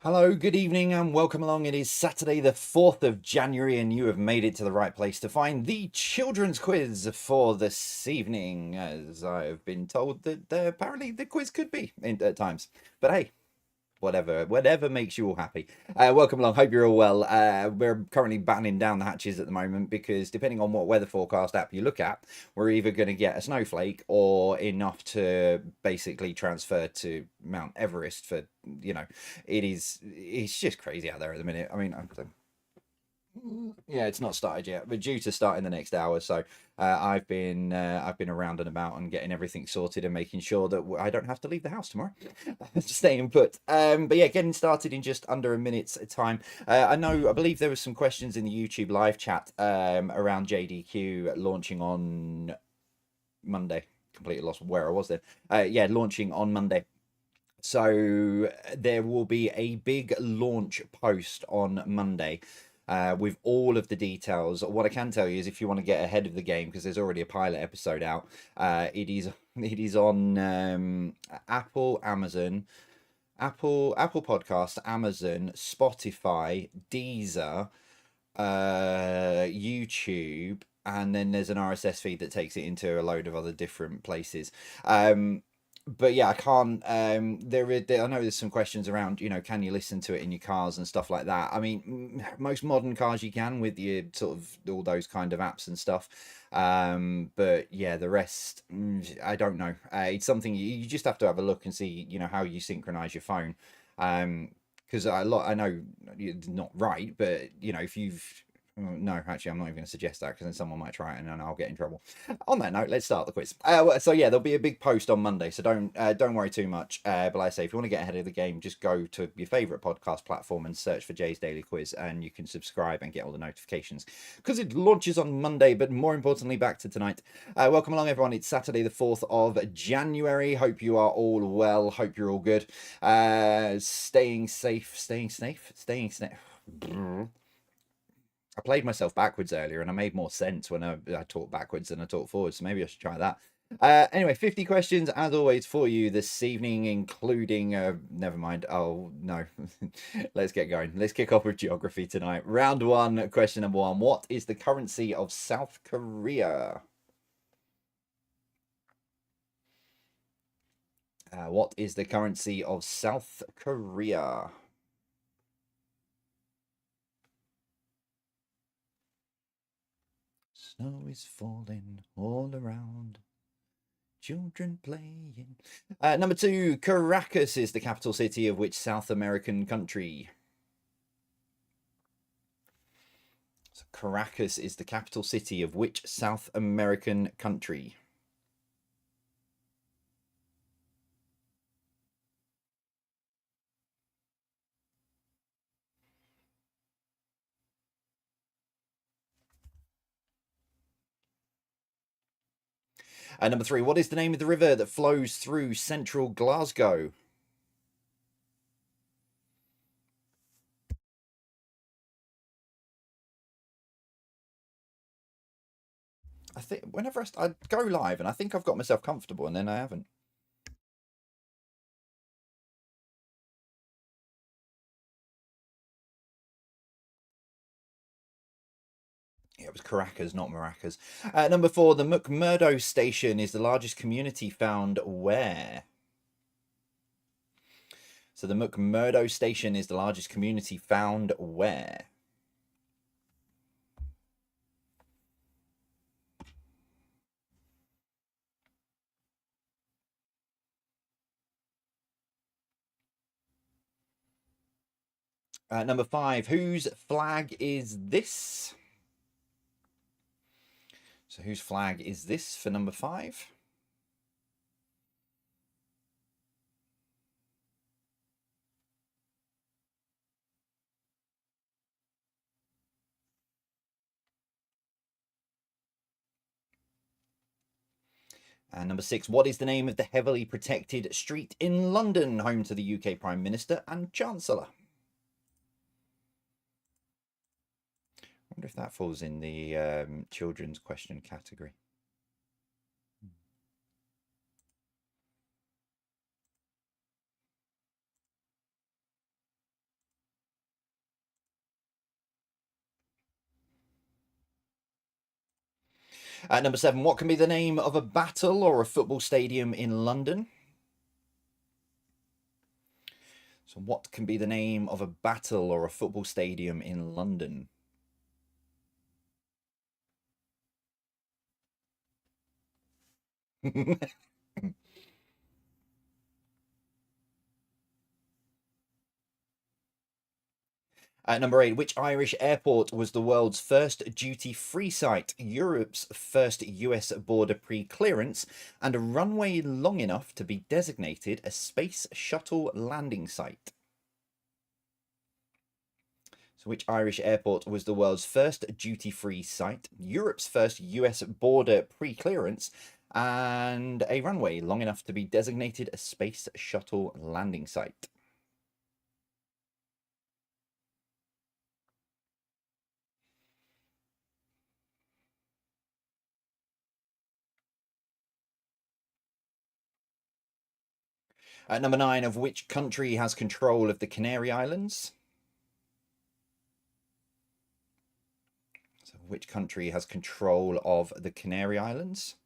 Hello, good evening, and welcome along. It is Saturday, the 4th of January, and you have made it to the right place to find the children's quiz for this evening, as I have been told that apparently the quiz could be at times. But hey, whatever makes you all happy. Welcome along. Hope you're all well. We're currently battening down the hatches at the moment because depending on what weather forecast app you look at, we're either going to get a snowflake or enough to basically transfer to Mount Everest for, it's just crazy out there at the minute. I mean, yeah, it's not started yet. We're due to start in the next hour, so I've been around and about and getting everything sorted and making sure that I don't have to leave the house tomorrow. Staying put. But yeah, getting started in just under a minute's time. I believe there was some questions in the YouTube live chat around JDQ launching on Monday. Completely lost where I was then. Yeah, launching on Monday. So there will be a big launch post on Monday with all of the details. What I can tell you is if you want to get ahead of the game, because there's already a pilot episode out, it is on Apple, Amazon, Apple Podcast, Amazon, Spotify, Deezer, YouTube, and then there's an RSS feed that takes it into a load of other different places. But yeah, I can't. I know there's some questions around. Can you listen to it in your cars and stuff like that? I mean, most modern cars you can with your sort of all those kind of apps and stuff. But yeah, the rest, I don't know. It's something you just have to have a look and see. How you synchronize your phone. Because I know it's not right, but if you've no, actually, I'm not even going to suggest that because then someone might try it and then I'll get in trouble. On that note, let's start the quiz. So yeah, there'll be a big post on Monday, so don't worry too much. But like I say, if you want to get ahead of the game, just go to your favorite podcast platform and search for Jay's Daily Quiz, and you can subscribe and get all the notifications because it launches on Monday. But more importantly, back to tonight. Welcome along, everyone. It's Saturday, the 4th of January. Hope you are all well. Hope you're all good. Staying safe. Staying safe. Staying safe. I played myself backwards earlier and I made more sense when I talked backwards than I talked forwards. So maybe I should try that. Anyway, 50 questions as always for you this evening, including, never mind. Oh, no. Let's get going. Let's kick off with geography tonight. Round one, question number one. What is the currency of South Korea? What is the currency of South Korea? Snow is falling all around. Children playing. Number two, Caracas is the capital city of which South American country? So Caracas is the capital city of which South American country? Number three, what is the name of the river that flows through central Glasgow? I think whenever I go live, and I think I've got myself comfortable, and then I haven't. Yeah, it was Caracas, not Maracas. Number four, the McMurdo station is the largest community found where? So the McMurdo station is the largest community found where? Number five, whose flag is this? So whose flag is this for number five? And number six, what is the name of the heavily protected street in London, home to the UK Prime Minister and Chancellor? I wonder if that falls in the children's question category. At number 7, what can be the name of a battle or a football stadium in London? So what can be the name of a battle or a football stadium in London? At number 8, which Irish airport was the world's first duty-free site, Europe's first US border pre-clearance, and a runway long enough to be designated a space shuttle landing site? So which Irish airport was the world's first duty-free site, Europe's first US border pre-clearance, and a runway long enough to be designated a space shuttle landing site? At number 9, of which country has control of the Canary Islands? So which country has control of the Canary Islands?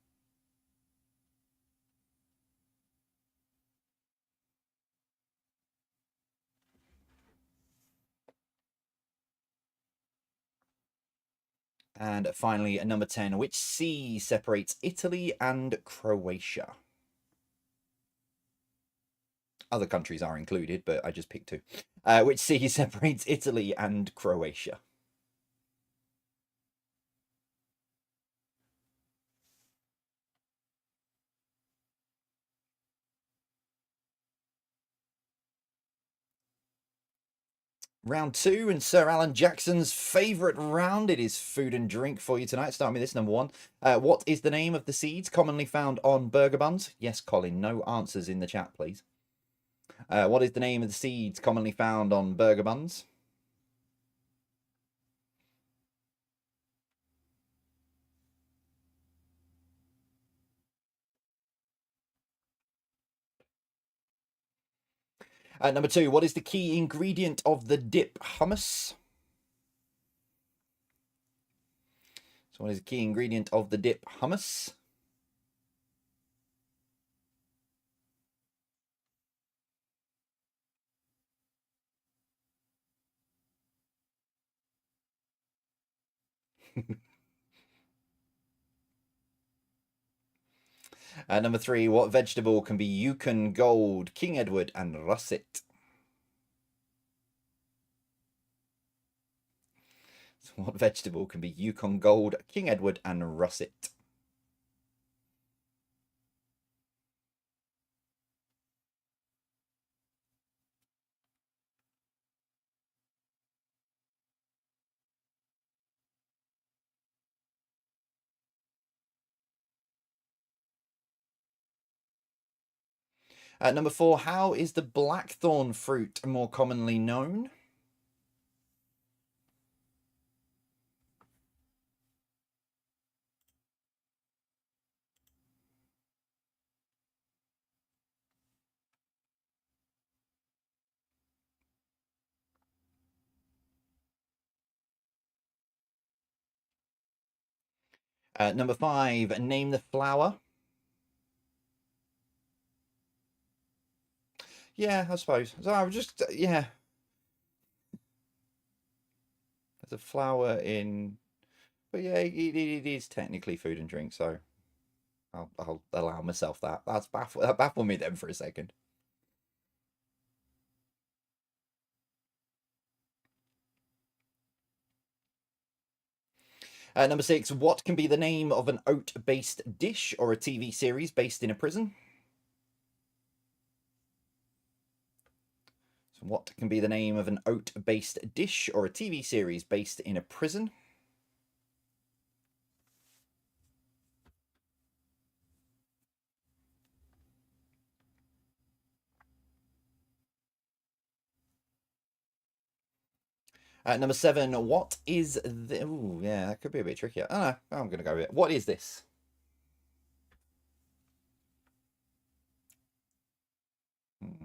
And finally, at number 10, which sea separates Italy and Croatia? Other countries are included, but I just picked two. Which sea separates Italy and Croatia? Round 2, and Sir Alan Jackson's favourite round. It is food and drink for you tonight. Starting with this, number 1. What is the name of the seeds commonly found on burger buns? Yes, Colin, no answers in the chat, please. What is the name of the seeds commonly found on burger buns? Number 2, what is the key ingredient of the dip hummus? So what is the key ingredient of the dip hummus? Number 3, what vegetable can be Yukon Gold, King Edward, and Russet? So what vegetable can be Yukon Gold, King Edward, and Russet? Number 4, how is the blackthorn fruit more commonly known? Number 5, name the flower. Yeah, I suppose. So I was just, yeah. There's a flower in, but yeah, it is technically food and drink, so I'll allow myself that. That baffled me then for a second. Number 6, what can be the name of an oat-based dish or a TV series based in a prison? So what can be the name of an oat-based dish or a TV series based in a prison? Number 7, what is the... Ooh, yeah, that could be a bit trickier. Oh, no, I'm going to go with it. What is this? Hmm.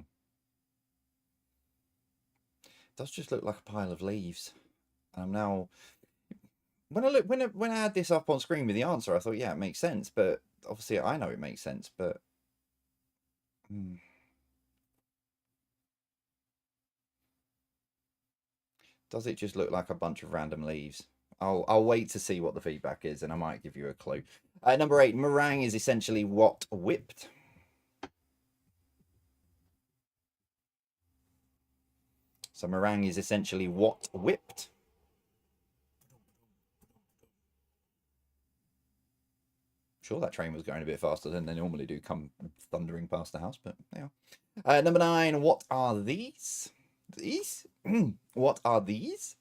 It does just look like a pile of leaves. I'm now When I had this up on screen with the answer, I thought, yeah, it makes sense. But obviously, I know it makes sense. But hmm. Does it just look like a bunch of random leaves? I'll wait to see what the feedback is, and I might give you a clue. Number 8, meringue is essentially what whipped? So meringue is essentially what whipped? Sure, that train was going a bit faster than they normally do, come thundering past the house, but yeah. Number 9, what are these? These? What are these?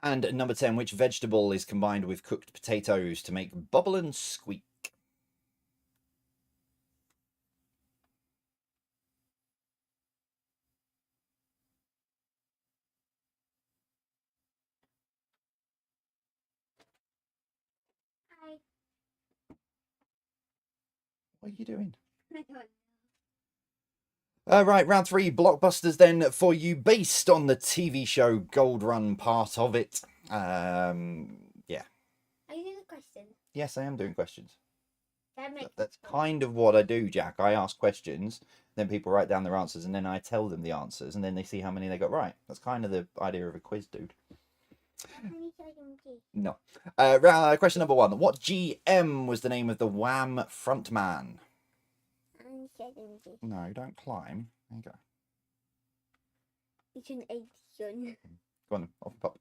And number 10, which vegetable is combined with cooked potatoes to make bubble and squeak? Hi. What are you doing? Right, round 3, blockbusters then for you, based on the TV show Gold Run part of it. Yeah. Are you doing a question? Yes, I am doing questions. That That's kind of what I do, Jack. I ask questions, then people write down their answers, and then I tell them the answers, and then they see how many they got right. That's kind of the idea of a quiz, dude. No. Question number 1. What GM was the name of the Wham frontman? No, don't climb. There you go. It's an edition. Go on, off pop.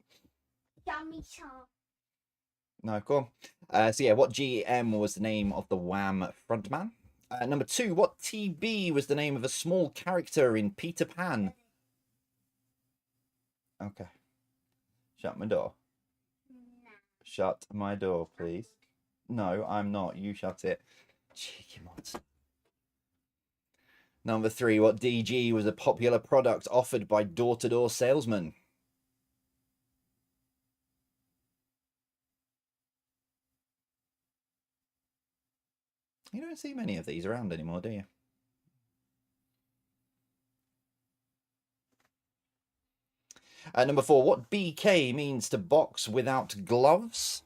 Yummy song. No, go on. So yeah, what GM was the name of the Wham frontman? Number 2, what TB was the name of a small character in Peter Pan? Okay. Shut my door. No. Shut my door, please. No, I'm not. You shut it. Cheeky monster. Number 3, what DG was a popular product offered by door-to-door salesmen? You don't see many of these around anymore, do you? Number 4, what BK means to box without gloves?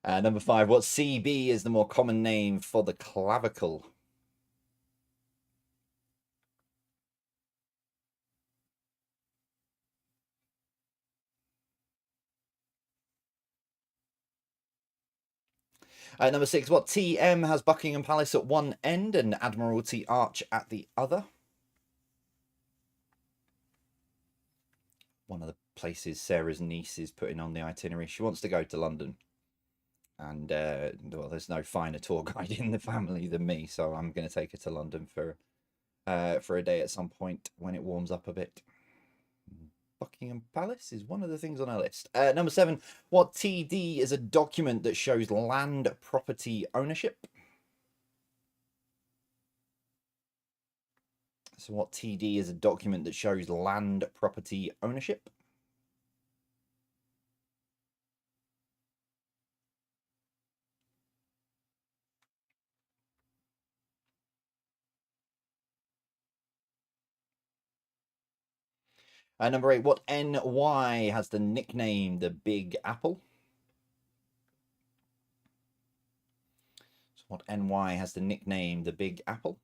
Number 5, what CB is the more common name for the clavicle? Number 6, what TM has Buckingham Palace at one end and Admiralty Arch at the other? One of the places Sarah's niece is putting on the itinerary. She wants to go to London. And, well, there's no finer tour guide in the family than me, so I'm going to take her to London for a day at some point when it warms up a bit. Buckingham Palace is one of the things on our list. Number 7, what TD is a document that shows land property ownership? So what TD is a document that shows land property ownership? Number 8, what NY has the nickname the Big Apple? So what NY has the nickname the Big Apple?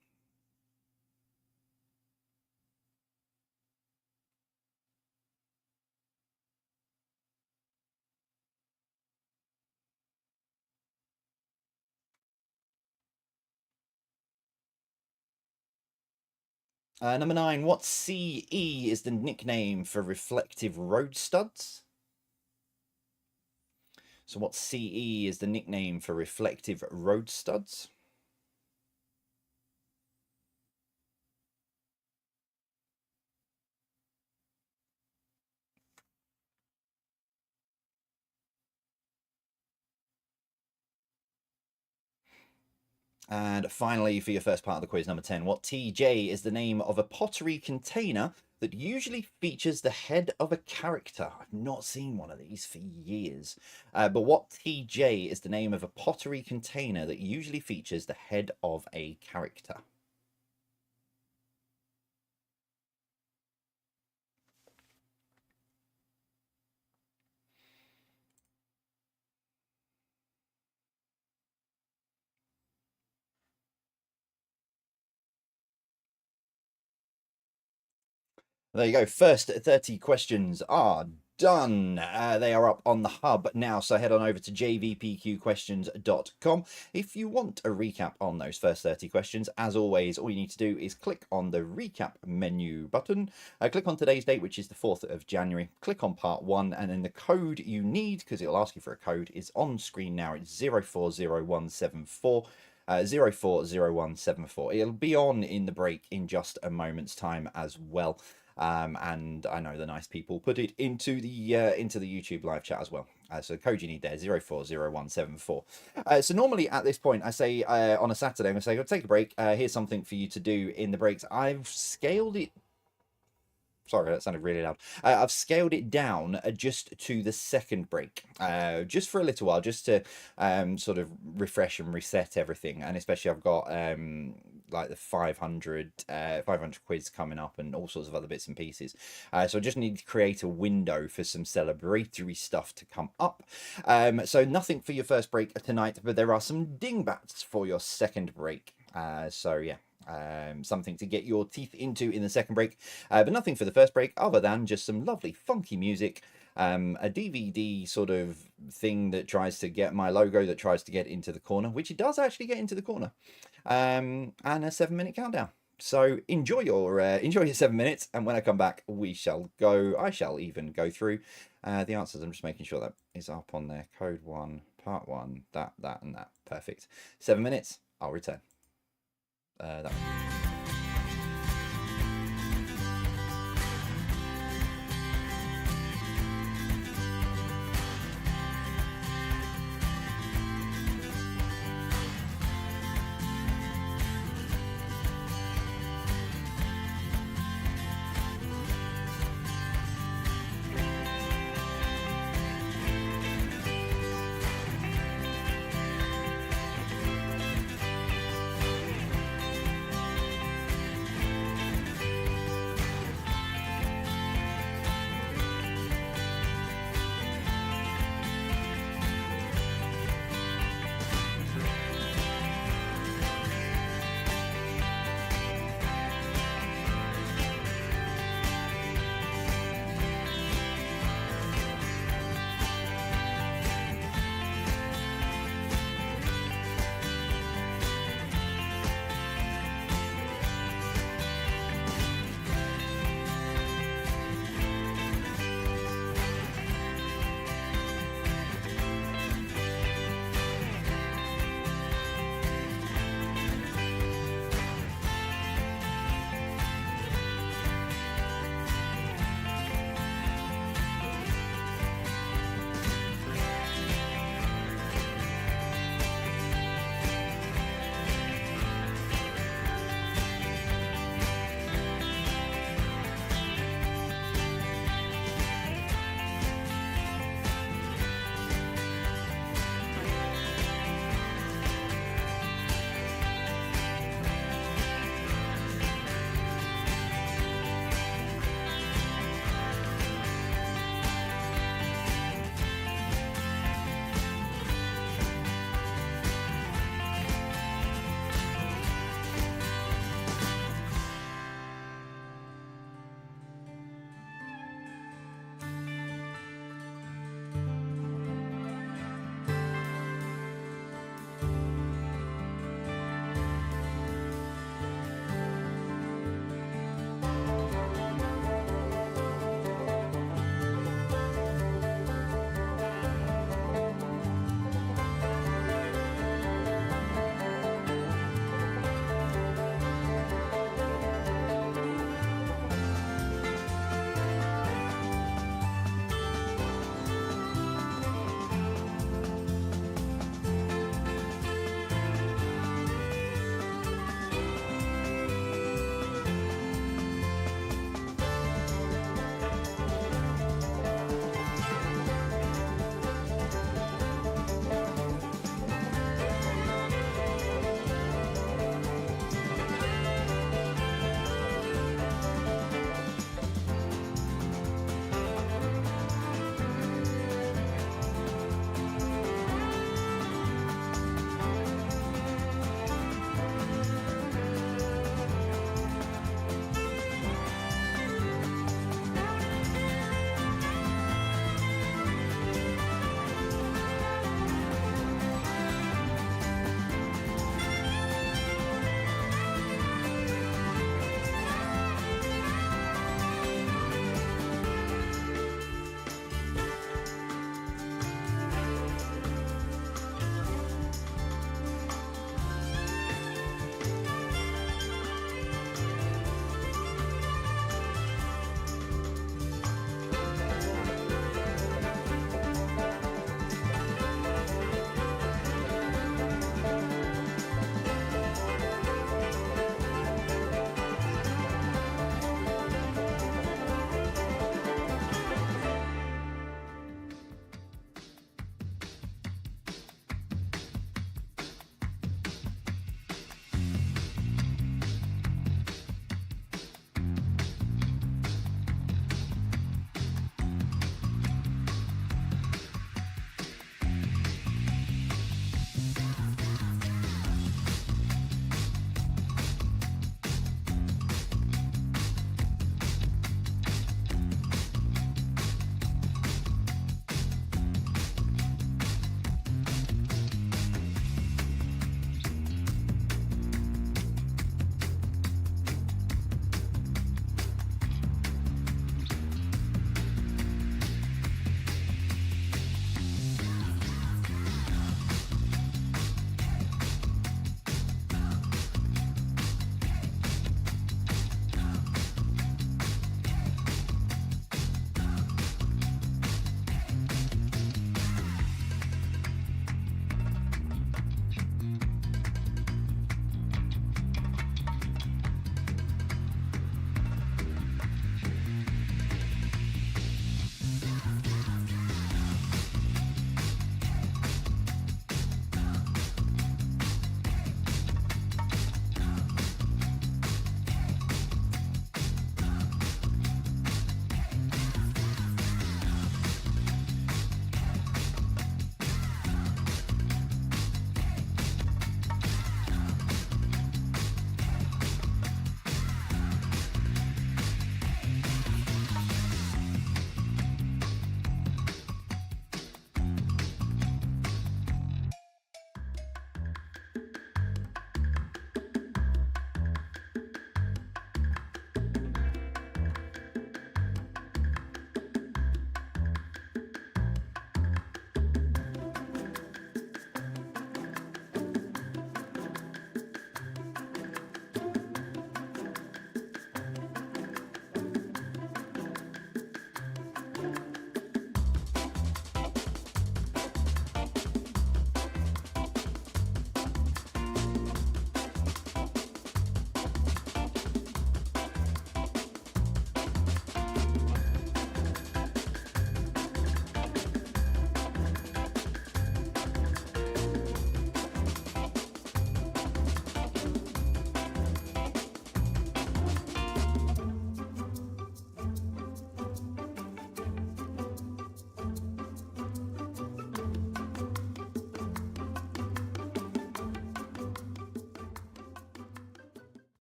Number 9, what CE is the nickname for reflective road studs? So what CE is the nickname for reflective road studs? And finally, for your first part of the quiz, number 10, what TJ is the name of a pottery container that usually features the head of a character? I've not seen one of these for years. But what TJ is the name of a pottery container that usually features the head of a character? There you go. First 30 questions are done. They are up on the hub now, so head on over to jvpqquestions.com if you want a recap on those first 30 questions. As always, all you need to do is click on the recap menu button, click on today's date, which is the 4th of January, click on part 1, and then the code you need, because it'll ask you for a code, is on screen now. It's 040174. 040174. It'll be on in the break in just a moment's time as well. And I know the nice people put it into the YouTube live chat as well. So the code you need there, 040174. So normally at this point, I say on a Saturday, I'm going to say, go take a break. Here's something for you to do in the breaks. I've scaled it. Sorry, that sounded really loud. I've scaled it down just to the second break, just for a little while, just to sort of refresh and reset everything. And especially I've got like the 500 quiz coming up and all sorts of other bits and pieces. So I just need to create a window for some celebratory stuff to come up. So nothing for your first break tonight, but there are some dingbats for your second break. So yeah. Something to get your teeth into in the second break, but nothing for the first break other than just some lovely funky music, a DVD sort of thing that tries to get my logo, that tries to get into the corner, which it does actually get into the corner, and a 7-minute countdown. So enjoy your 7 minutes, and when I come back, I shall even go through the answers. I'm just making sure that is up on there. Code 1, part 1, that and that. Perfect. 7 minutes. I'll return. That one.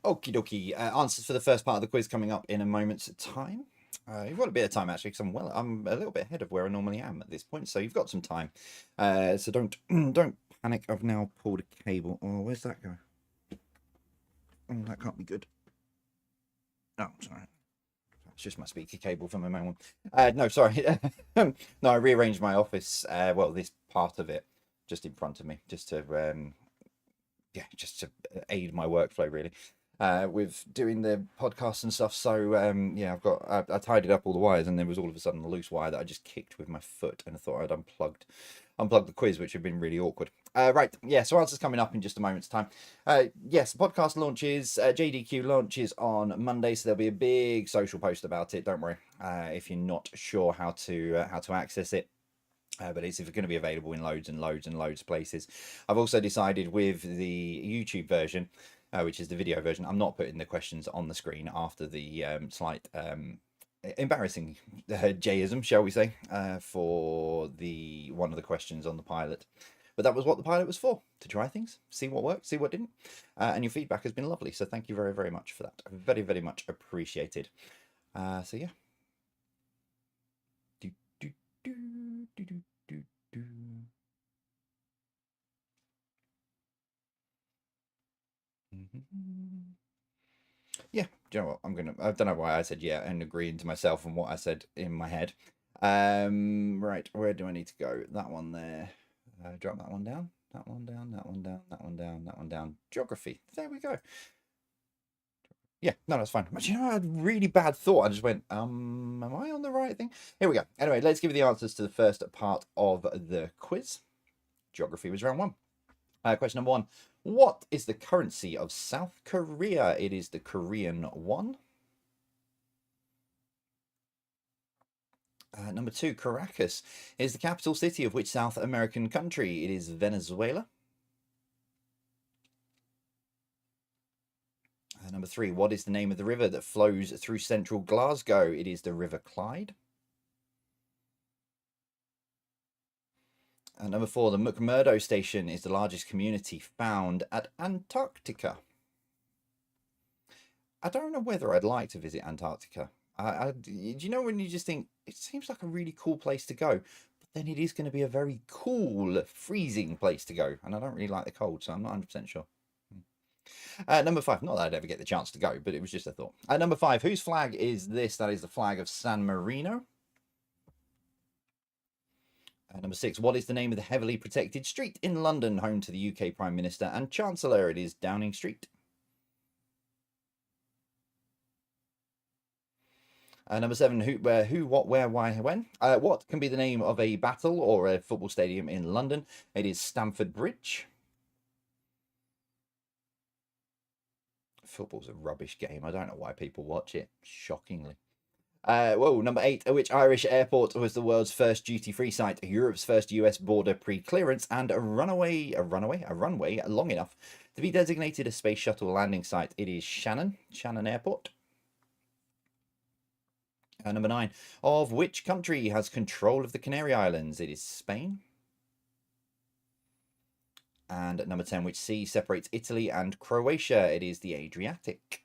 Okie dokie. Answers for the first part of the quiz coming up in a moment's time. You've got a bit of time actually, because I'm a little bit ahead of where I normally am at this point, so you've got some time. So don't don't panic. I've now pulled a cable. Oh, where's that go? Oh, that can't be good. Oh, sorry. It's just my speaker cable from my main one. No, sorry. No, I rearranged my office. Well, this part of it just in front of me, just to just to aid my workflow really. With doing the podcast and stuff. So yeah, I tidied up all the wires, and there was all of a sudden a loose wire that I just kicked with my foot, and I thought I'd unplugged the quiz, which had been really awkward. Right, yeah. So answers coming up in just a moment's time. Yes, the podcast launches. JDQ launches on Monday, so there'll be a big social post about it. Don't worry if you're not sure how to access it. But it's going to be available in loads and loads and loads of places. I've also decided with the YouTube version, which is the video version, I'm not putting the questions on the screen after the slight embarrassing Jayism, shall we say, for the one of the questions on the pilot. But that was what the pilot was for, to try things, see what worked, see what didn't. And your feedback has been lovely, so thank you very, very much for that. Very, very much appreciated. So yeah. Do, do, do, do, do. Yeah, do you know what? I don't know why I said yeah and agreeing to myself and what I said in my head. Right, where do I need to go? That one there. Drop that one down. That one down. That one down. That one down. That one down. Geography. There we go. Yeah, no, that's fine. But you know, I had a really bad thought. I just went, am I on the right thing? Here we go. Anyway, let's give you the answers to the first part of the quiz. Geography was round one. Question number one. What is the currency of South Korea? It is the Korean won. Number two. Caracas is the capital city of which South American country? It is Venezuela. Number three. What is the name of the river that flows through central Glasgow? It is the River Clyde. Number four. The McMurdo Station is the largest community found at Antarctica. I don't know whether I'd like to visit Antarctica. Do you know when you just think it seems like a really cool place to go, but then it is going to be a very cool, freezing place to go, and I don't really like the cold, so I'm not 100% sure. Number five, not that I'd ever get the chance to go, but it was just a thought. Number five, whose flag is this? That is the flag of San Marino. Number six, what is the name of the heavily protected street in London, home to the UK Prime Minister and Chancellor? It is Downing Street. Number seven, who, what, where, why, when? What can be the name of a battle or a football stadium in London? It is Stamford Bridge. Football's a rubbish game. I don't know why people watch it, shockingly. Number eight, which Irish airport was the world's first duty-free site, Europe's first US border pre-clearance, and a runway long enough to be designated a space shuttle landing site? It is Shannon Airport. Number nine, of which country has control of the Canary Islands? It is Spain. And number 10, which sea separates Italy and Croatia? It is the Adriatic.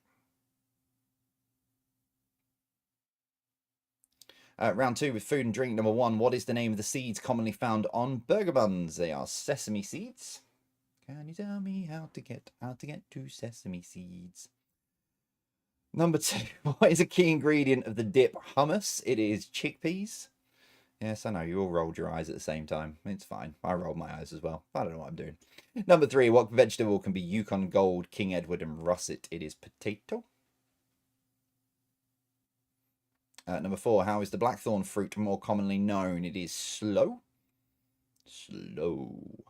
Round two with food and drink. Number one, what is the name of the seeds commonly found on burger buns? They are sesame seeds. Can you tell me how to get to sesame seeds? Number two, what is a key ingredient of the dip hummus? It is chickpeas. Yes, I know, you all rolled your eyes at the same time. It's fine. I rolled my eyes as well. I don't know what I'm doing. Number three, what vegetable can be Yukon Gold, King Edward, and Russet? It is potato. Number four, how is the blackthorn fruit more commonly known? It is sloe. Slow.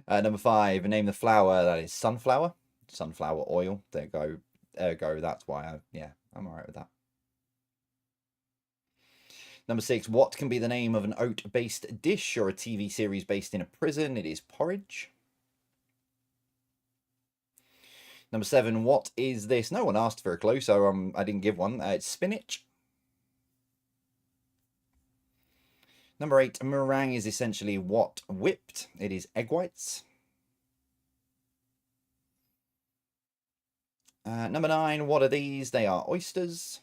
Number five, name the flower. That is sunflower. Sunflower oil. There you go. That's why I'm all right with that. Number six, what can be the name of an oat-based dish or a TV series based in a prison? It is porridge. Number seven, what is this? No one asked for a clue, so I didn't give one. It's spinach. Number eight, meringue is essentially what whipped? It is egg whites. Number 9, what are these? They are oysters.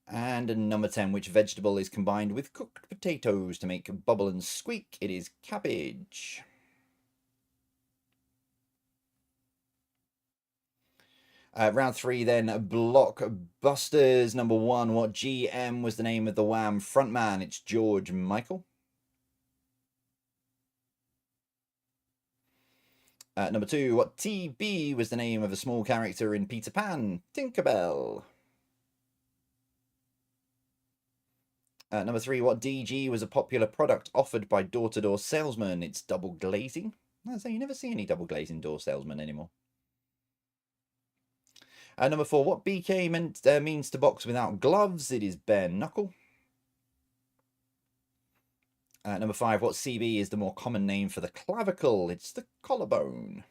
And number 10, which vegetable is combined with cooked potatoes to make bubble and squeak? It is cabbage. Round 3 then, Blockbusters. Number 1, what GM was the name of the Wham frontman? It's George Michael. Number 2, what TB was the name of a small character in Peter Pan? Tinkerbell. Number 3, what DG was a popular product offered by door-to-door salesmen? It's double glazing. So you never see any double glazing door salesmen anymore. Number 4, what BK means to box without gloves? It is bare knuckle. Number 5, what CB is the more common name for the clavicle? It's the collarbone.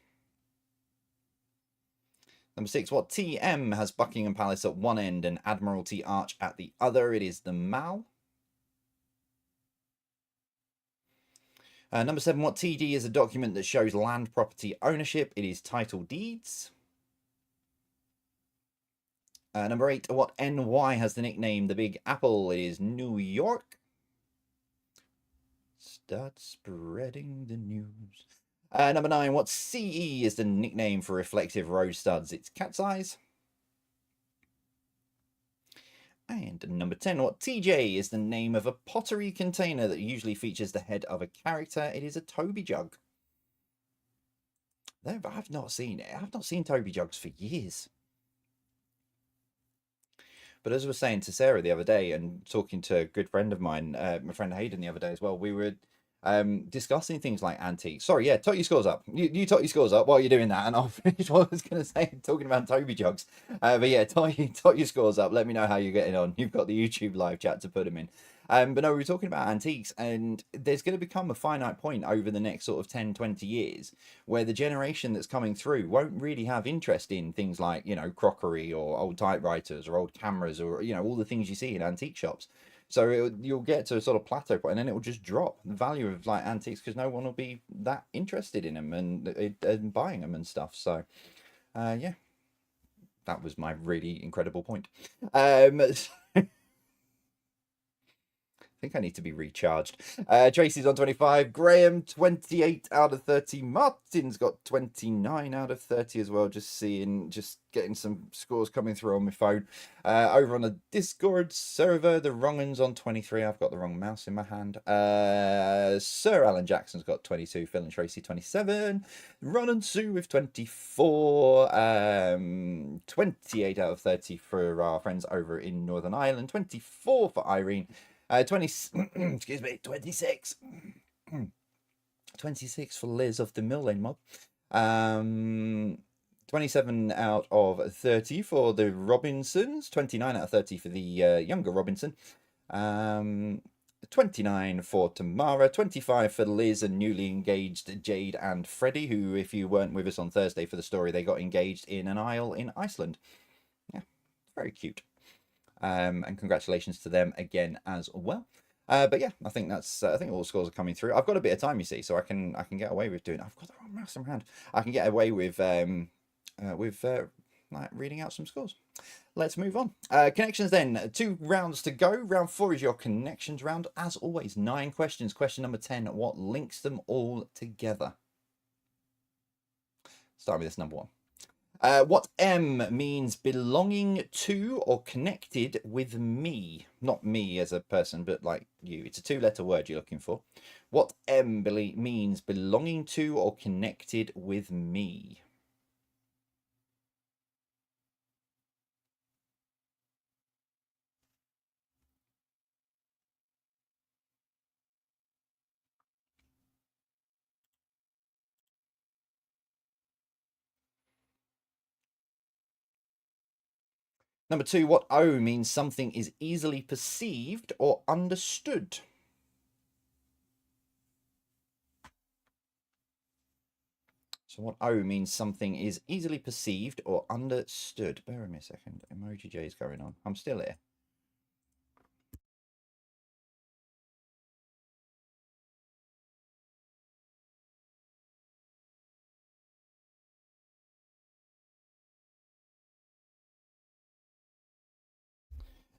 Number 6, what TM has Buckingham Palace at one end and Admiralty Arch at the other? It is the Mall. Number 7, what TD is a document that shows land property ownership? It is title deeds. Number 8, what NY has the nickname the Big Apple? It is New York. Start spreading the news. Number 9, what CE is the nickname for reflective rose studs? It's cat's eyes. And number 10, what TJ is the name of a pottery container that usually features the head of a character? It is a Toby jug. I've not seen it. I've not seen Toby jugs for years. But as I was saying to Sarah the other day, and talking to a good friend of mine, my friend Hayden, the other day as well, we were discussing things like antiques. Sorry, yeah, tot your scores up. You tot your scores up while you're doing that, and I'll finish what I was going to say, talking about Toby jugs. But yeah, tot your scores up. Let me know how you're getting on. You've got the YouTube live chat to put them in. But no, we were talking about antiques, and there's going to become a finite point over the next sort of 10, 20 years where the generation that's coming through won't really have interest in things like, you know, crockery or old typewriters or old cameras or, you know, all the things you see in antique shops. So you'll get to a sort of plateau point, and then it will just drop the value of like antiques because no one will be that interested in them and buying them and stuff. So, yeah, that was my really incredible point. I think I need to be recharged. Tracy's on 25. Graham, 28 out of 30. Martin's got 29 out of 30 as well. Just getting some scores coming through on my phone. Over on the Discord server, the wrong one's on 23. I've got the wrong mouse in my hand. Sir Alan Jackson's got 22. Phil and Tracy, 27. Ron and Sue with 24. 28 out of 30 for our friends over in Northern Ireland. 24 for Irene. 26. 26 for Liz of the Mill Lane mob. 27 out of 30 for the Robinsons. 29 out of 30 for the younger Robinson. 29 for Tamara. 25 for Liz and newly engaged Jade and Freddie, who, if you weren't with us on Thursday for the story, they got engaged in an isle in Iceland. Yeah, very cute. And congratulations to them again as well. But yeah, I think all the scores are coming through. I've got a bit of time, you see, so I can get away with doing. I've got the wrong mouse in my hand. I can get away with like reading out some scores. Let's move on. Connections then. 2 rounds to go. Round 4 is your connections round. As always, 9 questions. Question number 10. What links them all together? Start with this number 1. What M means belonging to or connected with me? Not me as a person, but like you. It's a 2-letter word you're looking for. What M means belonging to or connected with me? Number 2, what O means something is easily perceived or understood? So what O means something is easily perceived or understood. Bear with me a second. Emoji J is going on. I'm still here.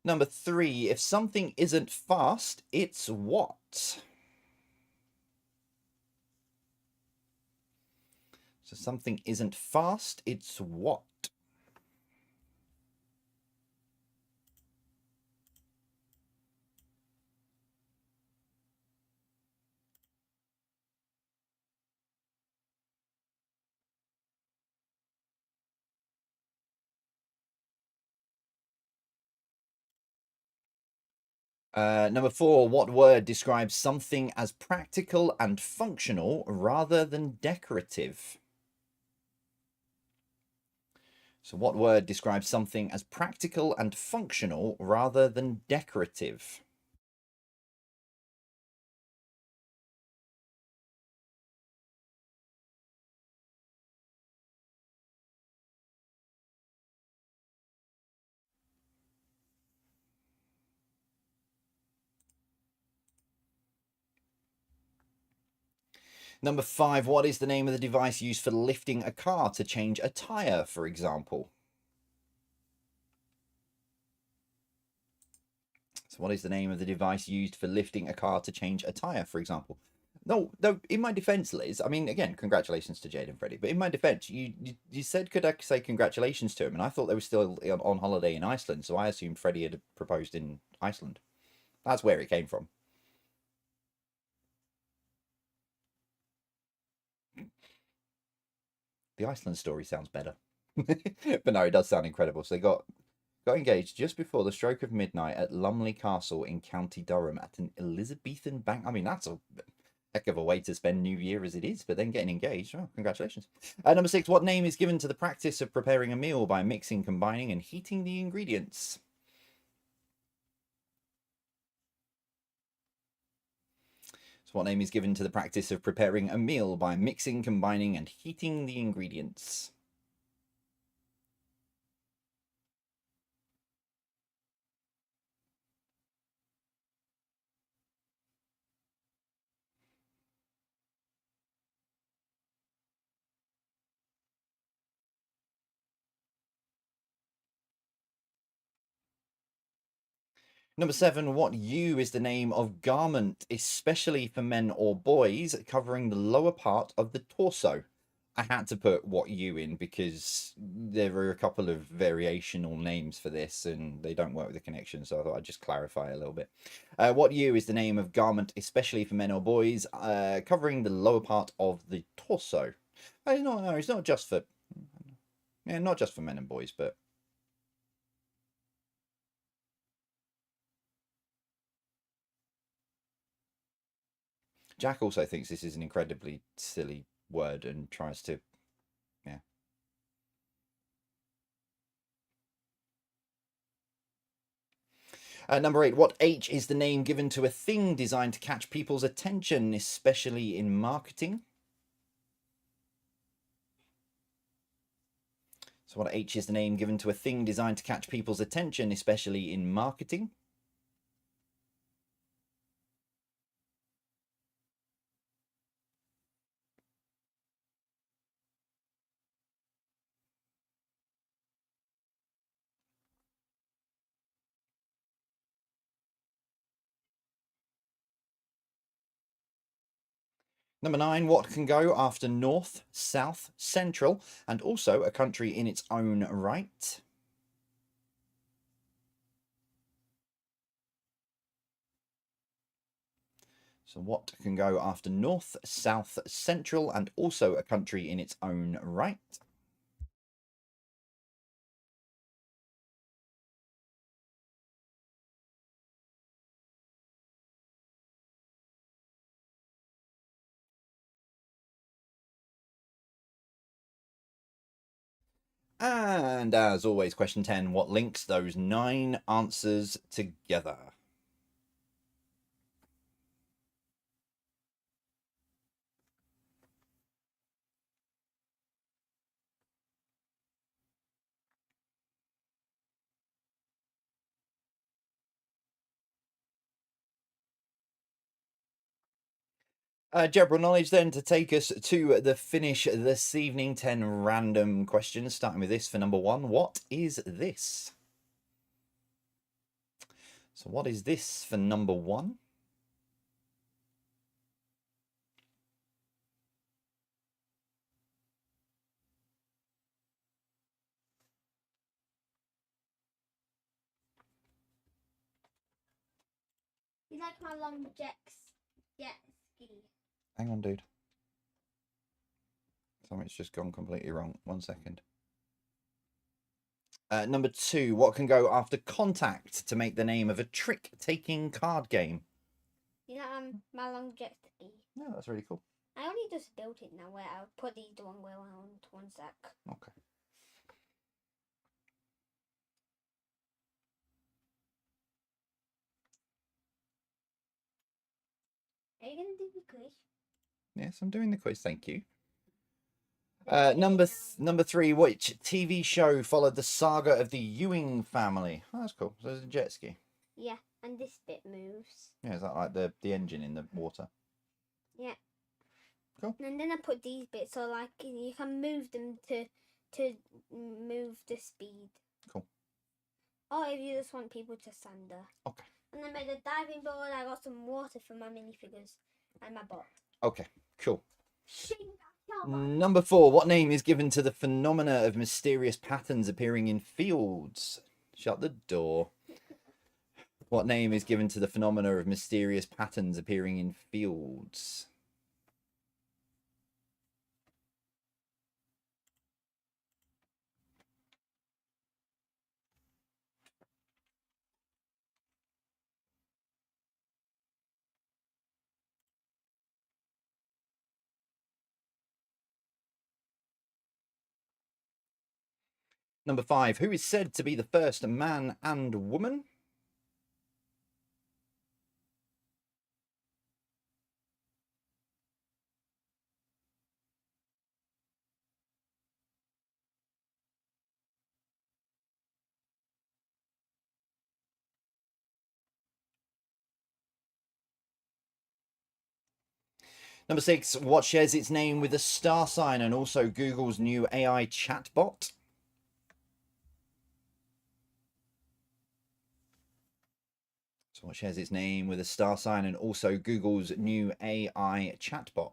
Number 3, if something isn't fast, it's what? So something isn't fast, it's what? Number 4, what word describes something as practical and functional rather than decorative? So what word describes something as practical and functional rather than decorative? Number 5, what is the name of the device used for lifting a car to change a tyre, for example? So what is the name of the device used for lifting a car to change a tyre, for example? No, in my defence, Liz, I mean, again, congratulations to Jade and Freddie, but in my defence, you said, could I say congratulations to him? And I thought they were still on holiday in Iceland, so I assumed Freddie had proposed in Iceland. That's where it came from. The Iceland story sounds better. But no, it does sound incredible. So they got engaged just before the stroke of midnight at Lumley Castle in County Durham at an Elizabethan bank. I mean, that's a heck of a way to spend New Year as it is, but then getting engaged. Oh, congratulations. Number 6, what name is given to the practice of preparing a meal by mixing, combining, and heating the ingredients? So what name is given to the practice of preparing a meal by mixing, combining, and heating the ingredients? Number 7, what U is the name of garment, especially for men or boys, covering the lower part of the torso? I had to put what U in because there are a couple of variational names for this and they don't work with the connection, so I thought I'd just clarify a little bit. What U is the name of garment, especially for men or boys, covering the lower part of the torso? No, it's not just for, yeah, not just for men and boys, but Jack also thinks this is an incredibly silly word and tries to, yeah. Number 8, what H is the name given to a thing designed to catch people's attention, especially in marketing? So what H is the name given to a thing designed to catch people's attention, especially in marketing? Number 9, what can go after North, South, Central, and also a country in its own right? So what can go after North, South, Central, and also a country in its own right? And as always, question 10, what links those 9 answers together? General knowledge then to take us to the finish this evening. 10 random questions, starting with this for number 1. What is this? So what is this for number 1? You like my long jet ski? Hang on, dude. Something's just gone completely wrong. 1 second. Number 2, what can go after contact to make the name of a trick-taking card game? You know my long jet ski? No, that's really cool. I only just built it now. Where I'll put these the wrong way around. 1 sec. Okay. Are you gonna do the quiz? Yes, I'm doing the quiz. Thank you. Number 3, which TV show followed the saga of the Ewing family? Oh, that's cool. So there's a jet ski. Yeah, and this bit moves. Yeah, is that like the engine in the water? Yeah. Cool. And then I put these bits so like you can move them to move the speed. Cool. Or if you just want people to stand there. Okay. And I made a diving board. I got some water for my minifigures and my bot. Okay, cool. Number 4, what name is given to the phenomena of mysterious patterns appearing in fields? Shut the door. What name is given to the phenomena of mysterious patterns appearing in fields? Number 5, who is said to be the first man and woman? Number 6, what shares its name with a star sign and also Google's new AI chatbot? So what shares its name with a star sign and also Google's new AI chatbot?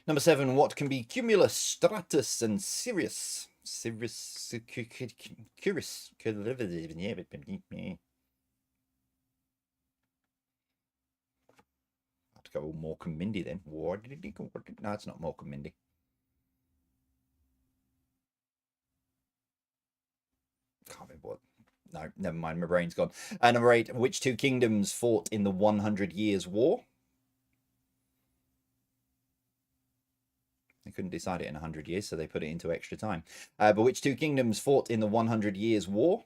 Number 7, what can be cumulus, stratus, and cirrus? Cirrus, curious. I have to go all Mork and Mindy then. What did he go? No, it's not Mork and Mindy. Can't remember what. No, never mind. My brain's gone. Number 8, which 2 kingdoms fought in the 100 Years' War? They couldn't decide it in 100 years, so they put it into extra time. But which 2 kingdoms fought in the 100 Years' War?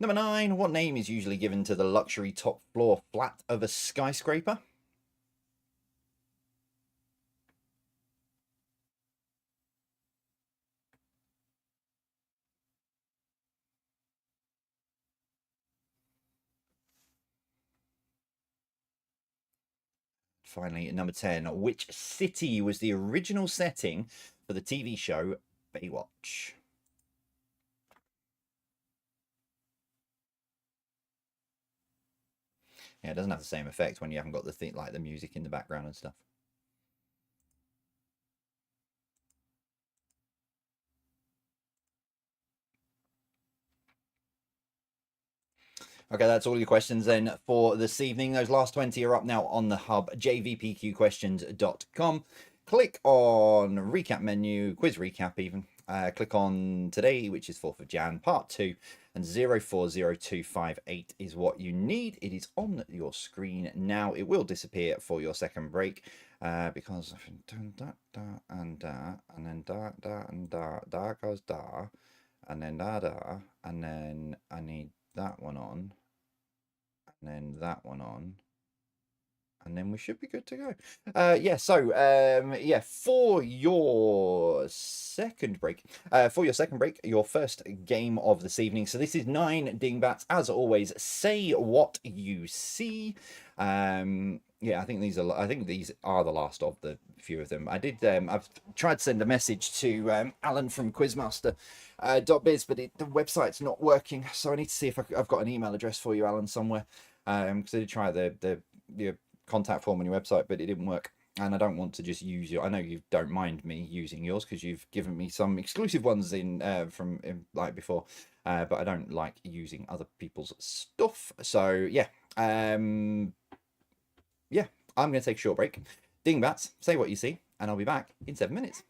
Number 9, what name is usually given to the luxury top floor flat of a skyscraper? Finally, at number 10, which city was the original setting for the TV show Baywatch? Yeah, it doesn't have the same effect when you haven't got the thing like the music in the background and stuff. Okay, that's all your questions then for this evening. Those last 20 are up now on the hub, jvpqquestions.com. Click on recap menu, quiz recap even. Click on today, which is 4th of Jan, part 2, and 040258 is what you need. It is on your screen now. It will disappear for your second break because I've done that, and then da goes da, and then da, and then I need that one on, and then that one on, and then we should be good to go. Yeah, so yeah, for your second break, your first game of this evening. So this is 9 Dingbats. As always, say what you see. Yeah, I think these are the last of the few of them. I've tried to send a message to Alan from Quizmaster. .biz, but the website's not working, so I need to see if I've got an email address for you, Alan, somewhere. Because I did try the contact form on your website, but it didn't work. And I don't want to just use your. I know you don't mind me using yours because you've given me some exclusive ones from like before, but I don't like using other people's stuff. So yeah, yeah, I'm going to take a short break. Dingbats, say what you see, and I'll be back in 7 minutes.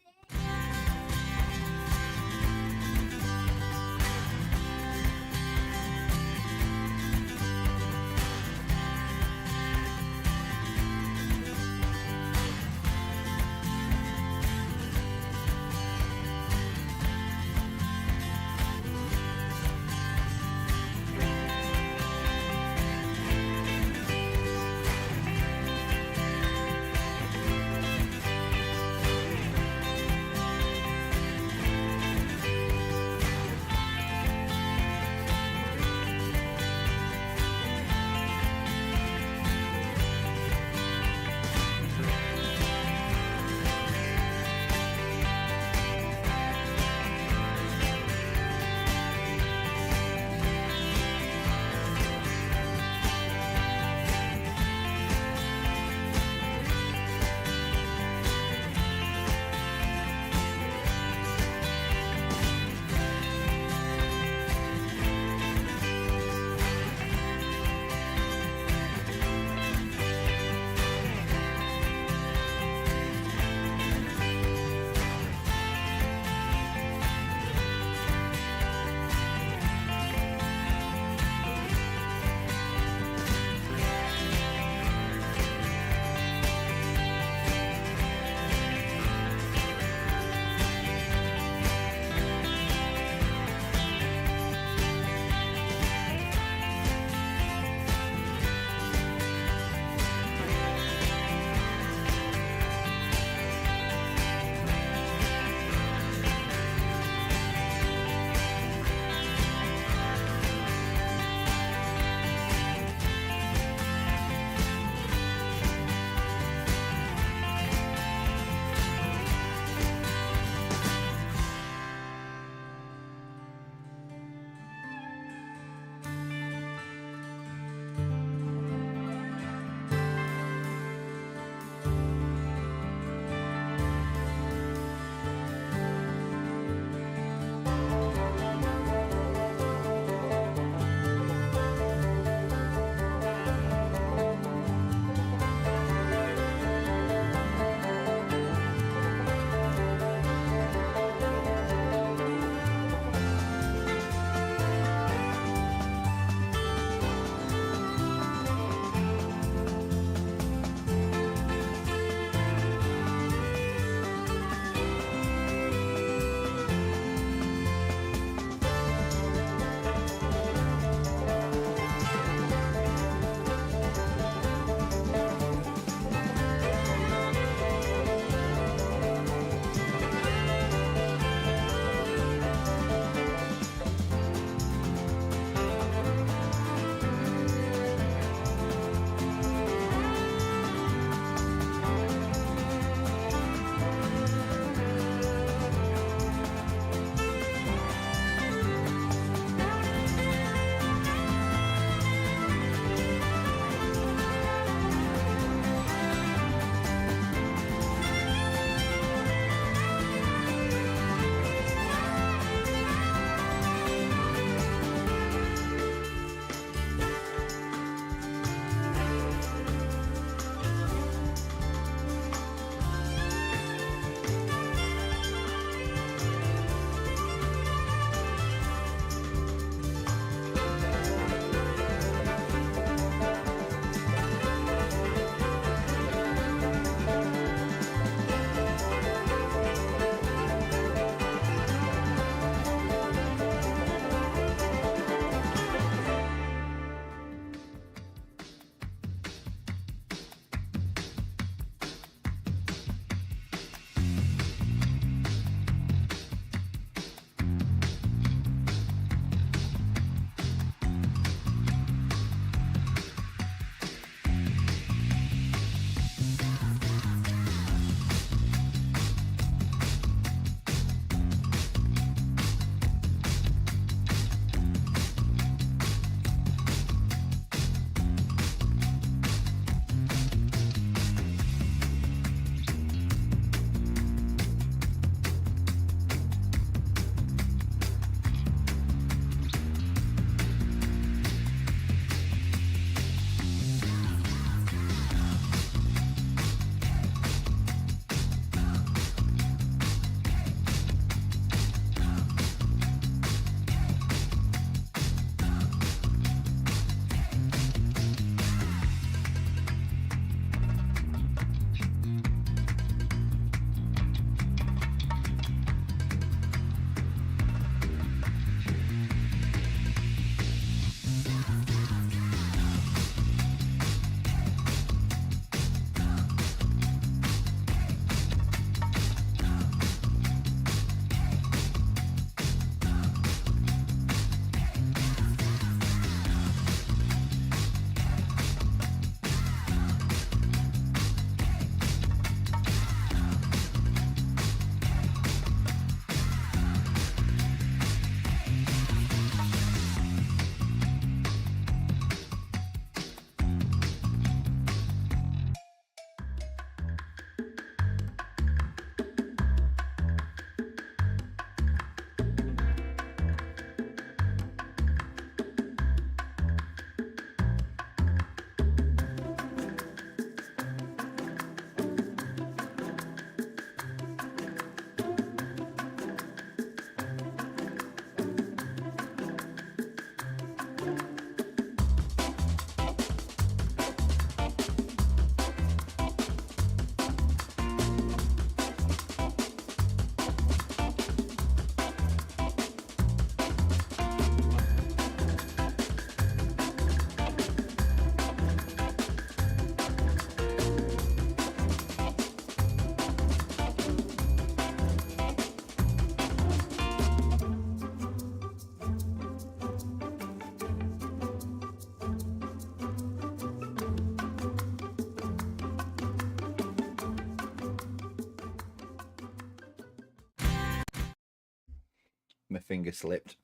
My finger slipped.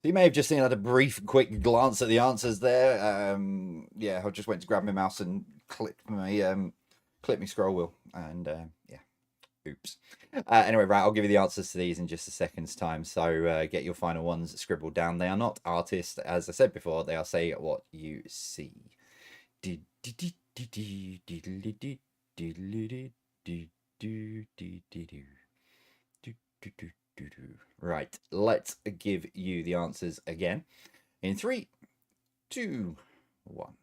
You may have just seen, I had a brief, quick glance at the answers there. Yeah, I just went to grab my mouse and clicked my scroll wheel, and yeah, oops. Anyway, right, I'll give you the answers to these in just a second's time. So get your final ones scribbled down. They are not artists, as I said before. They are say what you see. Right, let's give you the answers again in 3, 2, 1.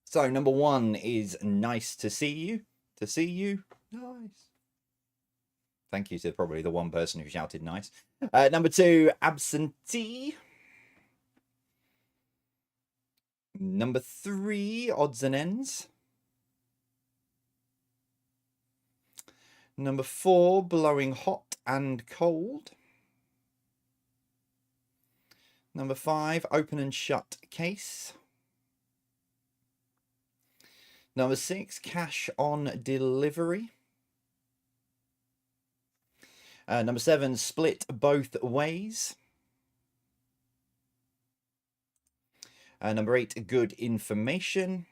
So number 1 is nice to see you. To see you, nice. Thank you to probably the one person who shouted nice. Number 2, absentee. Number 3, odds and ends. Number 4, blowing hot and cold. Number 5, open and shut case. Number 6, cash on delivery. Number 7, split both ways. Number 8, good information.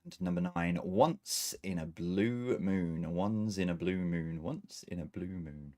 And number 9, once in a blue moon. Once in a blue moon. Once in a blue moon.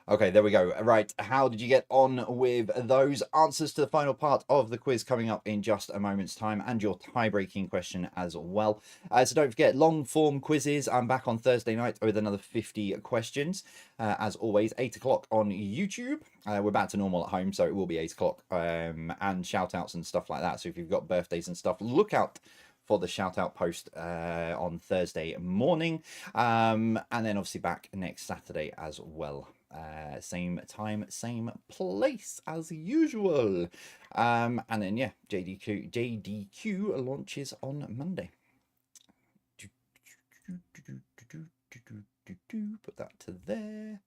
Okay, there we go. Right, how did you get on with those answers to the final part of the quiz coming up in just a moment's time, and your tie-breaking question as well. So don't forget, long form quizzes. I'm back on Thursday night with another 50 questions. As always, 8 o'clock on YouTube. We're back to normal at home, so it will be 8 o'clock, and shout outs and stuff like that. So if you've got birthdays and stuff, look out for the shout out post on Thursday morning, and then obviously back next Saturday as well. Same time, same place as usual. And then yeah, JDQ launches on Monday. Put that to there.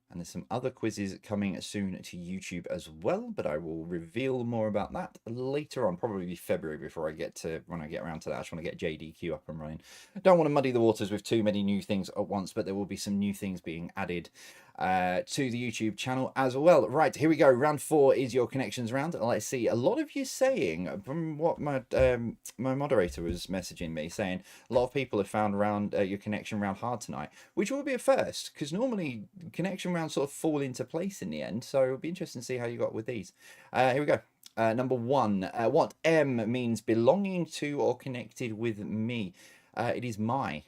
And there's some other quizzes coming soon to YouTube as well, but I will reveal more about that later on, probably February before I get around to that. I just want to get JDQ up and running. I don't want to muddy the waters with too many new things at once, but there will be some new things being added to the YouTube channel as well. Right, here we go. Round 4 is your connections round. Let's see. A lot of you saying, from what my moderator was messaging me, saying a lot of people have found your connection round hard tonight, which will be a first, because normally connection rounds sort of fall into place in the end. So it'll be interesting to see how you got with these. Here we go. Number 1. What M means belonging to or connected with me? It is my.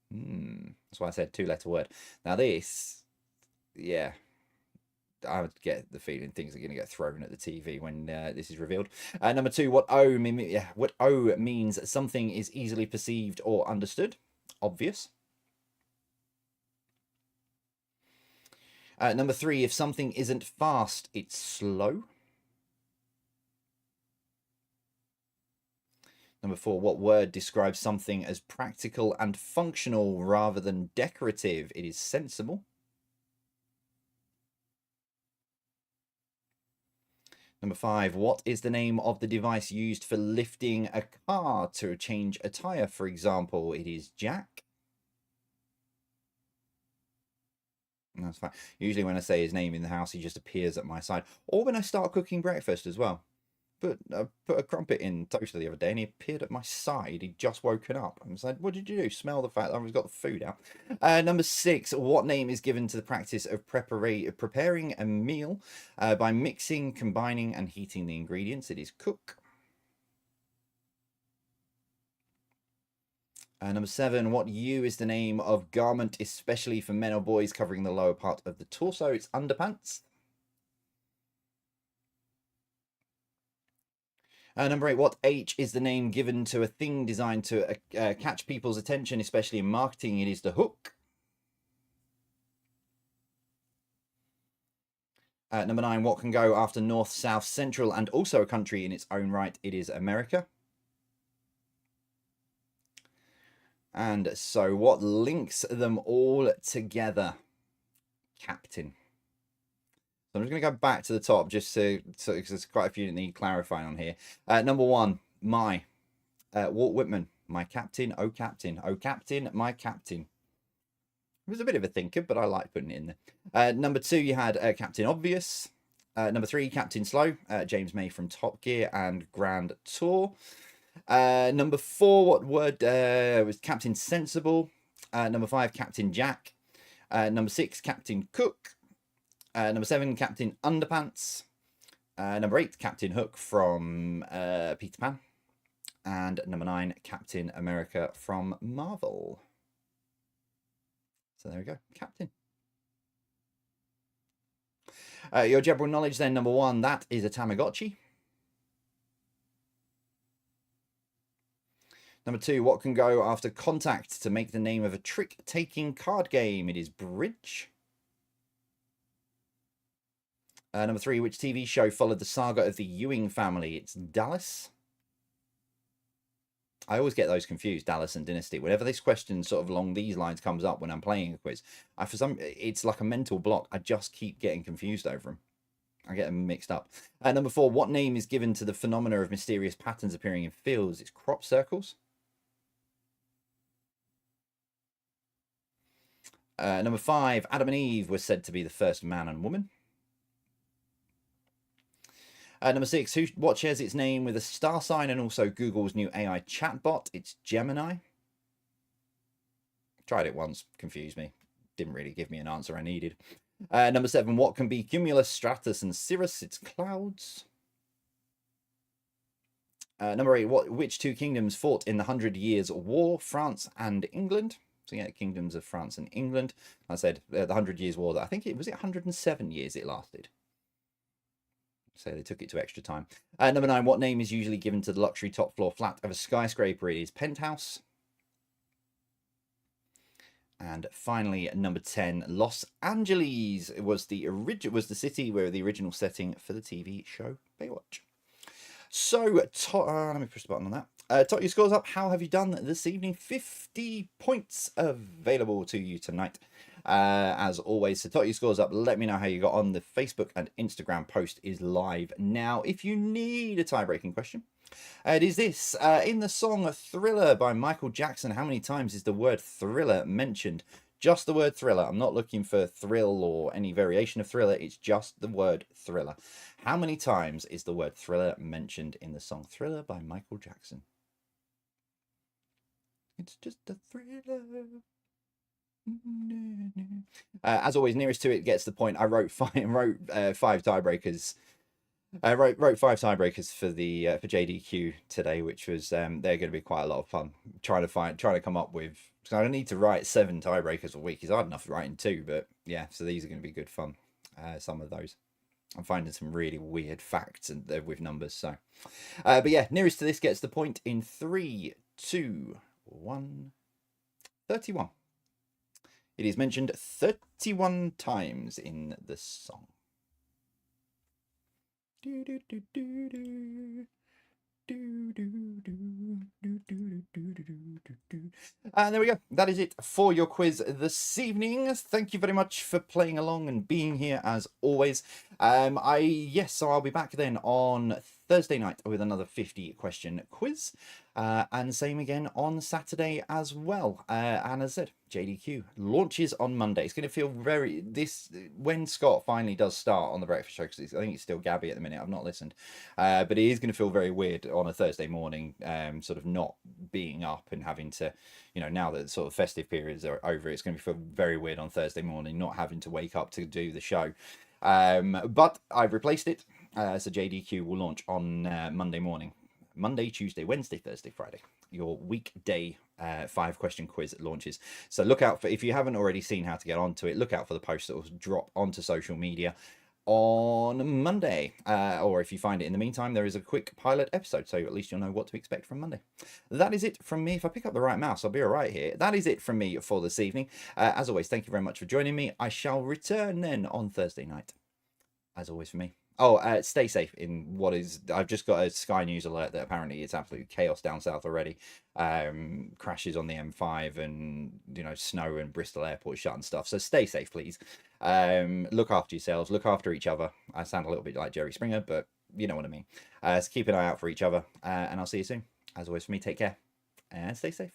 That's why I said 2-letter word. Now this, yeah, I would get the feeling things are going to get thrown at the TV when this is revealed. Number 2, what O means something is easily perceived or understood. Obvious. Number 3, if something isn't fast, it's slow. Number 4, what word describes something as practical and functional rather than decorative? It is sensible. Number 5, what is the name of the device used for lifting a car to change a tyre, for example? It is jack. That's fine. Usually when I say his name in the house, he just appears at my side. Or when I start cooking breakfast as well. But I put a crumpet in toaster the other day and he appeared at my side. He'd just woken up. I was like, what did you do? Smell the fact that I've got the food out. Number 6, what name is given to the practice of preparing a meal by mixing, combining, and heating the ingredients? It is cook. Number 7, what U is the name of garment, especially for men or boys, covering the lower part of the torso? It's underpants. Number 8, what H is the name given to a thing designed to catch people's attention, especially in marketing? It is the hook. Number 9, what can go after north, south, central, and also a country in its own right? It is America. And so what links them all together? Captain. So I'm just going to go back to the top just because there's quite a few that need clarifying on here. Number one, Walt Whitman, my captain, oh captain, my captain. He was a bit of a thinker, but I like putting it in there. Number two, you had Captain Obvious. Number three, Captain Slow, James May from Top Gear and Grand Tour. Number four, what word was Captain Sensible? Number five, Captain Jack. Number six, Captain Cook. Number seven, Captain Underpants. Number eight, Captain Hook from Peter Pan. And number nine, Captain America from Marvel. So there we go, Captain. Your general knowledge then, number one, that is a Tamagotchi. Number two, what can go after contact to make the name of a trick-taking card game? It is bridge. Number three, which TV show followed the saga of the Ewing family? It's Dallas. I always get those confused, Dallas and Dynasty. Whenever this question sort of along these lines comes up when I'm playing a quiz, it's like a mental block. I just keep getting confused over them. I get them mixed up. Number four, what name is given to the phenomena of mysterious patterns appearing in fields? It's crop circles. Number five, Adam and Eve were said to be the first man and woman. Number six, what shares its name with a star sign and also Google's new AI chatbot? It's Gemini. Tried it once, confused me. Didn't really give me an answer I needed. Number seven, what can be cumulus, stratus, and cirrus? It's clouds. Number eight, which two kingdoms fought in the 100 Years' War? France and England. So yeah, kingdoms of France and England. I said the 100 Years' War. I think it was 107 years it lasted. So they took it to extra time. Number nine, what name is usually given to the luxury top floor flat of a skyscraper? It is penthouse. And finally, number 10, Los Angeles was the city where the original setting for the TV show Baywatch. So let me push the button on that. Tot your scores up. How have you done this evening? 50 points available to you tonight. As always, so tot your scores up. Let me know how you got on. The Facebook and Instagram post is live now. If you need a tie-breaking question, it is this. In the song Thriller by Michael Jackson, how many times is the word thriller mentioned? Just the word thriller. I'm not looking for thrill or any variation of thriller. It's just the word thriller. How many times is the word thriller mentioned in the song Thriller by Michael Jackson? It's just a thriller. As always, nearest to it gets the point. I wrote five tiebreakers. I wrote five tiebreakers for the for JDQ today, which was they're going to be quite a lot of fun. Trying to come up with. So I don't need to write 7 tiebreakers a week. It's hard enough writing 2, but yeah. So these are going to be good fun. Some of those. I'm finding some really weird facts and with numbers. So, but yeah, nearest to this gets the point in 3, 2, 1. 31. It is mentioned 31 times in the song. And there we go. That is it for your quiz this evening. Thank you very much for playing along and being here as always. So I'll be back then on Thursday night with another 50 question quiz. And same again on Saturday as well. And as I said, JDQ launches on Monday. It's going to feel when Scott finally does start on the breakfast show, because I think it's still Gabby at the minute. I've not listened, but it is going to feel very weird on a Thursday morning, sort of not being up and having to, now that sort of festive periods are over, it's going to feel very weird on Thursday morning, not having to wake up to do the show. But I've replaced it. So JDQ will launch on Monday morning. Monday, Tuesday, Wednesday, Thursday, Friday. Your weekday 5-question quiz launches. So look out for, if you haven't already seen how to get onto it, look out for the post that will drop onto social media on Monday. Or if you find it in the meantime, there is a quick pilot episode, so at least you'll know what to expect from Monday. That is it from me. If I pick up the right mouse, I'll be all right here. That is it from me for this evening. As always, thank you very much for joining me. I shall return then on Thursday night. As always for me, Oh, stay safe in what is. I've just got a Sky News alert that apparently it's absolute chaos down south already. Crashes on the M5 and snow and Bristol Airport shut and stuff. So stay safe, please. Look after yourselves. Look after each other. I sound a little bit like Jerry Springer, but you know what I mean. So keep an eye out for each other, and I'll see you soon. As always, for me, take care and stay safe.